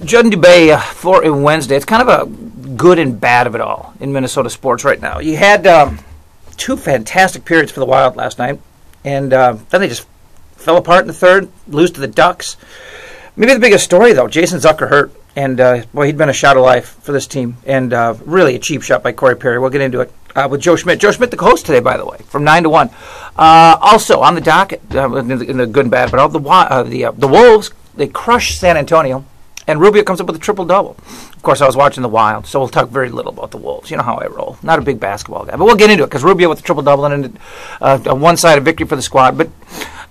Judd Dubay for a Wednesday. It's kind of a good and bad of it all in Minnesota sports right now. You had two fantastic periods for the Wild last night, and then they just fell apart in the third, lose to the Ducks. Maybe the biggest story, though, Jason Zucker hurt, and boy, he'd been a shot of life for this team, and really a cheap shot by Corey Perry. We'll get into it with Joe Schmidt. Joe Schmidt, the host today, by the way, from 9 to 1. Also on the docket, in the good and bad, but all the Wolves, they crushed San Antonio. And Rubio comes up with a triple-double. Of course, I was watching the Wild, so we'll talk very little about the Wolves. You know how I roll. Not a big basketball guy. But we'll get into it, because Rubio with the triple-double and a one-sided victory for the squad. But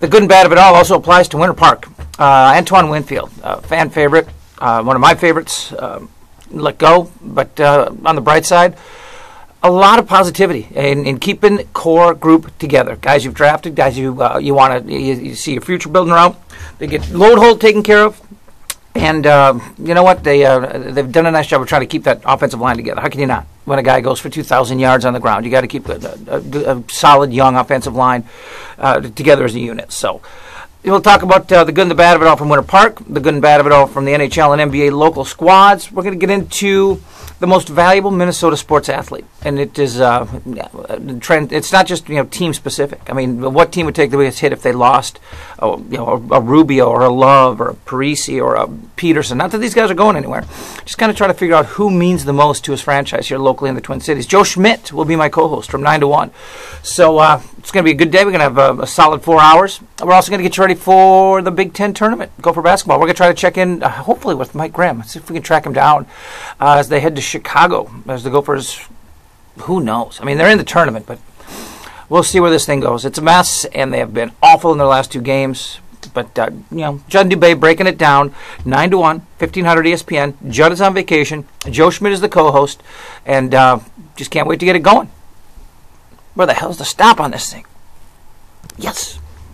the good and bad of it all also applies to Winter Park. Antoine Winfield, fan favorite, one of my favorites, let go. But on the bright side, a lot of positivity in keeping the core group together. Guys you've drafted, guys you want to you see your future building around. They get load hold taken care of. And you know what? They've done a nice job of trying to keep that offensive line together. How can you not? When a guy goes for 2,000 yards on the ground, you got to keep a solid, young offensive line together as a unit. So we'll talk about the good and the bad of it all from Winter Park, the good and bad of it all from the NHL and NBA local squads. We're going to get into the most valuable Minnesota sports athlete, and it is trend. It's not just team specific. I mean, what team would take the biggest hit if they lost, a Rubio or a Love or a Parisi or a Peterson? Not that these guys are going anywhere. Just kind of try to figure out who means the most to his franchise here locally in the Twin Cities. Joe Schmidt will be my co-host from 9 to 1. So it's going to be a good day. We're going to have a solid 4 hours. We're also going to get you ready for the Big Ten tournament. Go for basketball. We're going to try to check in, hopefully, with Mike Graham. Let's see if we can track him down as they head to Chicago as the Gophers. Who knows? I mean, they're in the tournament, but we'll see where this thing goes. It's a mess, and they have been awful in their last 2 games. But, Judd Dubay breaking it down, 9 to 1, 1500 ESPN. Judd is on vacation. Joe Schmidt is the co-host, and just can't wait to get it going. Where the hell's the stop on this thing? Yes.